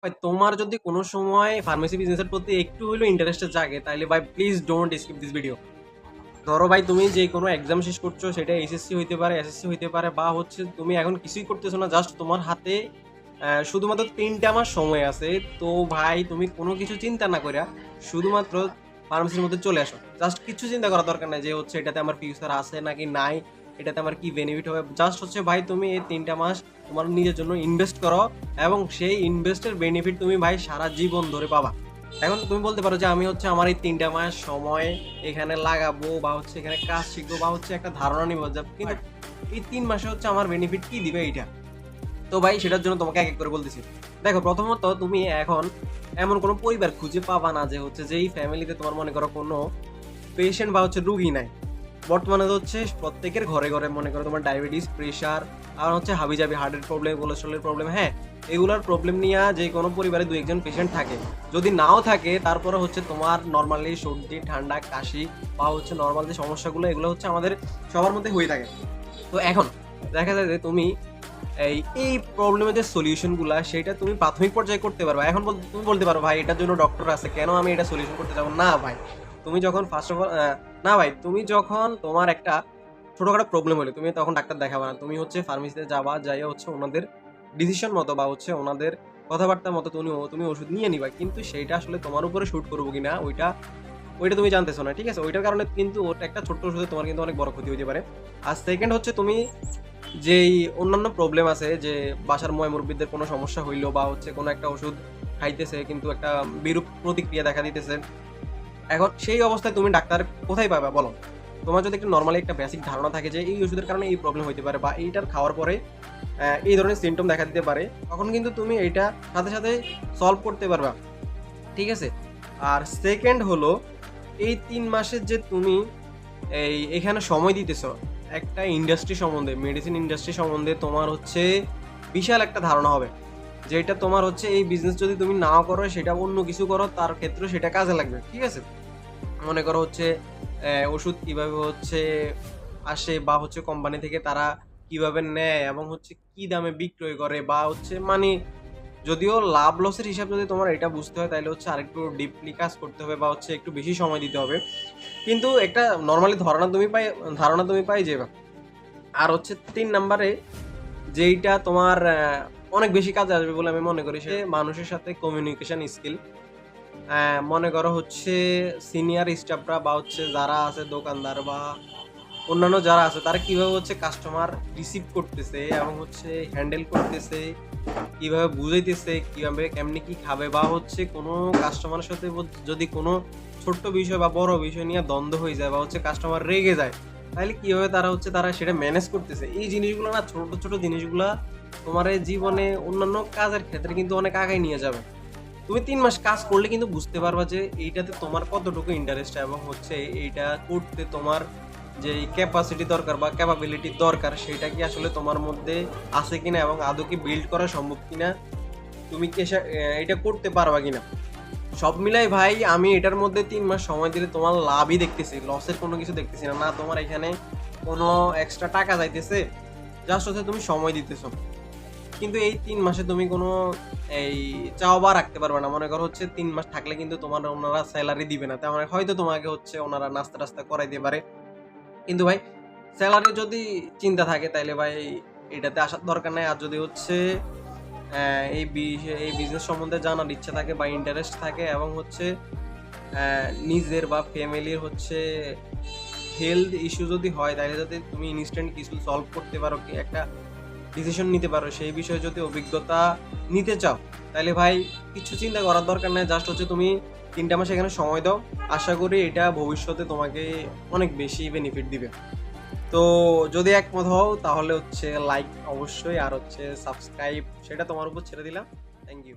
ভাই তোমার যদি কোনো সময় ফার্মেসি বিজনেসের প্রতি একটু হইলেও ইন্টারেস্টেড জাগে তাহলে ভাই please don't skip this video. ধরো ভাই তুমি যে কোনো এক্সাম শেষ করছো, সেটা এসএসসি হইতে পারে, এসএসসি হইতে পারে, বা হচ্ছে তুমি এখন কিছুই করতেছো না, জাস্ট তোমার হাতে শুধুমাত্র 3টা মাস সময় আছে। তো ভাই তুমি কোনো কিছু চিন্তা না করিয়া শুধুমাত্র ফার্মেসির মধ্যে চলে আসো। জাস্ট কিছু চিন্তা করার দরকার নাই যে হচ্ছে এটাতে আমার ফিউচার আছে নাকি নাই, এটাতে আমার কি বেনিফিট হবে। জাস্ট হচ্ছে ভাই তুমি এই 3টা মাস তোমার নিজের জন্য ইনভেস্ট করো, এবং সেই ইনভেস্টের বেনিফিট তুমি ভাই সারা জীবন ধরে পাবা। এখন তুমি বলতে পারো যে আমি হচ্ছে আমার এই 3টা মাস সময় এখানে লাগাবো, বা হচ্ছে এখানে কাজ শিখবো, বা হচ্ছে একটা ধারণা নিবো, কিন্তু এই 3 মাসে হচ্ছে আমার বেনিফিট কি দিবে এইটা। তো ভাই সেটার জন্য তোমাকে এক এক করে বলতেছি। দেখো, প্রথমত তুমি এখন এমন কোনো পরিবার খুঁজে পাবা না যে হচ্ছে যেই ফ্যামিলিতে তোমার মনে করো কোনো পেশেন্ট বা হচ্ছে রুগী নাই। বর্তমানে তো হচ্ছে প্রত্যেকের ঘরে ঘরে মনে করো তোমার ডায়াবেটিস, প্রেশার, আর হচ্ছে হাবিজাবি হার্টের প্রবলেম, কোলেস্ট্রলের প্রবলেম, হ্যাঁ এগুলোর প্রবলেম নিয়ে যে কোনো পরিবারে দু একজন পেশেন্ট থাকে। যদি নাও থাকে তারপরে হচ্ছে তোমার নর্মালি সর্দি, ঠান্ডা, কাশি, বা হচ্ছে নর্মাল যে সমস্যাগুলো এগুলো হচ্ছে আমাদের সবার মধ্যে হয়ে থাকে। তো এখন দেখা যায় যে তুমি এই প্রবলেমের যে সলিউশনগুলা সেটা তুমি প্রাথমিক পর্যায়ে করতে পারবা। এখন তুমি বলতে পারো ভাই এটার জন্য ডক্টর আছে, কেন আমি এটা সলিউশন করতে যাবো? না ভাই, তুমি যখন ফার্স্ট অফ অল না ভাই, তুমি যখন তোমার একটা ছোটখাটো প্রবলেম হলে তুমি তখন ডাক্তার দেখাবা না, তুমি হচ্ছে ফার্মেসিতে যাবা, যাই হচ্ছে ওনাদের ডিসিশন মতো বা হচ্ছে ওনাদের কথাবার্তার মতো তুমি তুমি ওষুধ নিয়ে নিবা। কিন্তু সেইটা আসলে তোমার উপরে শুট করবো কিনা ওইটা ওইটা তুমি জানতেছো না, ঠিক আছে? ওইটার কারণে কিন্তু ওটা একটা ছোট্ট ওষুধে তোমার কিন্তু অনেক বড় ক্ষতি হতে পারে। আর সেকেন্ড হচ্ছে তুমি যেই অন্যান্য প্রবলেম আছে, যে বাসার মুরব্বিদের কোনো সমস্যা হইলো, বা হচ্ছে কোনো একটা ওষুধ খাইতেছে কিন্তু একটা বিরূপ প্রতিক্রিয়া দেখা দিতেছে, এখন সেই অবস্থায় তুমি ডাক্তার কোথায় পাবা বলো? তোমার যদি একটা নরমালি একটা বেসিক ধারণা থাকে যে এই ওষুধের কারণে এই প্রবলেম হইতে পারে, বা এইটার খাওয়ার পরে এই ধরনের সিমটম দেখা দিতে পারে, তখন কিন্তু তুমি এইটা সাথে সাথে সলভ করতে পারবা, ঠিক আছে? আর সেকেন্ড হলো এই 3 মাসের যে তুমি এখানে সময় দিতেছো, একটা ইন্ডাস্ট্রি সম্বন্ধে, মেডিসিন ইন্ডাস্ট্রি সম্বন্ধে তোমার হচ্ছে বিশাল একটা ধারণা হবে, যেটা তোমার হচ্ছে এই বিজনেস যদি তুমি নাও করো, সেটা অন্য কিছু করো, তার ক্ষেত্রে সেটা কাজে লাগবে, ঠিক আছে? মনে করো হচ্ছে ওষুধ কিভাবে হচ্ছে আসে, বা হচ্ছে কোম্পানি থেকে তারা কিভাবে নেয়, এবং হচ্ছে কি দামে বিক্রয় করে, বা হচ্ছে মানে যদিও লাভ লসের হিসাব যদি তোমার এটা বুঝতে হয় তাহলে হচ্ছে আরেকটু ডিপলি কাজ করতে হবে, বা হচ্ছে একটু বেশি সময় দিতে হবে। কিন্তু একটা নর্মালি ধারণা তুমি পাই যাবে। আর হচ্ছে 3 নাম্বারে যেইটা তোমার অনেক বেশি কাজে আসবে বলে আমি মনে করি, সে মানুষের সাথে কমিউনিকেশন স্কিল। মনে করো হচ্ছে সিনিয়র স্টাফরা বা হচ্ছে যারা আছে দোকানদার বা অন্যান্য যারা আছে, তারা কিভাবে হচ্ছে কাস্টমার রিসিভ করতেছে এবং হচ্ছে হ্যান্ডেল করতেছে, কিভাবে বুঝাইতেছে, কিভাবে কেমনি কি খাবে, বা হচ্ছে কোনো কাস্টমারের সাথে যদি কোনো ছোট্ট বিষয় বা বড় বিষয় নিয়ে দ্বন্দ্ব হয়ে যায়, বা হচ্ছে কাস্টমার রেগে যায়, তাহলে কিভাবে তারা সেটা ম্যানেজ করতেছে। এই জিনিসগুলো না, ছোট ছোট জিনিসগুলা তোমার এই জীবনে অন্যান্য কাজের ক্ষেত্রে কিন্তু অনেক আগায় নিয়ে যাবে। তুমি 3 মাস কাজ করলে কিন্তু বুঝতে পারবা যে এইটাতে তোমার কতটুকু ইন্টারেস্ট, এবং হচ্ছে এইটা করতে তোমার যে ক্যাপাসিটি দরকার বা ক্যাপাবিলিটি দরকার, সেটা কি আসলে তোমার মধ্যে আছে কিনা, এবং আদৌ কি বিল্ড করা সম্ভব কিনা, তুমি কি এটা করতে পারবা কিনা। সব মিলাই ভাই আমি এটার মধ্যে 3 মাস সময় দিলে তোমার লাভই দেখতেছি, লসের কোনো কিছু দেখতেছি না। না তোমার এখানে কোনো এক্সট্রা টাকা যাইতেছে, জাস্ট হচ্ছে তুমি সময় দিতেছো। কিন্তু এই 3 মাসে তুমি কোনো এই চাওয়া রাখতে পারবে না। মনে করো হচ্ছে 3 মাস থাকলে কিন্তু তোমার ওনারা স্যালারি দিবে না, তার মানে হয়তো তোমাকে হচ্ছে ওনারা নাস্তা টাস্তা করাইতে পারে। কিন্তু ভাই স্যালারি যদি চিন্তা থাকে তাইলে ভাই এটাতে আসার দরকার নাই। আর যদি হচ্ছে এই বিজনেস সম্বন্ধে জানার ইচ্ছা থাকে বা ইন্টারেস্ট থাকে, এবং হচ্ছে নিজের বা ফ্যামিলির হচ্ছে হেলথ ইস্যু যদি হয়, তাহলে যদি তুমি ইনস্ট্যান্ট কিছু সলভ করতে পারো, কি একটা ডিসিশন নিতে পারো, সেই বিষয়ে যদি অভিজ্ঞতা নিতে চাও, তাহলে ভাই কিছু চিন্তা করার দরকার নেই। জাস্ট হচ্ছে তুমি 3টা মাস এখানে সময় দাও। আশা করি এটা ভবিষ্যতে তোমাকে অনেক বেশি বেনিফিট দিবে। তো যদি একমত হও তাহলে হচ্ছে লাইক অবশ্যই, আর হচ্ছে সাবস্ক্রাইব সেটা তোমার উপর ছেড়ে দিলাম। Thank you.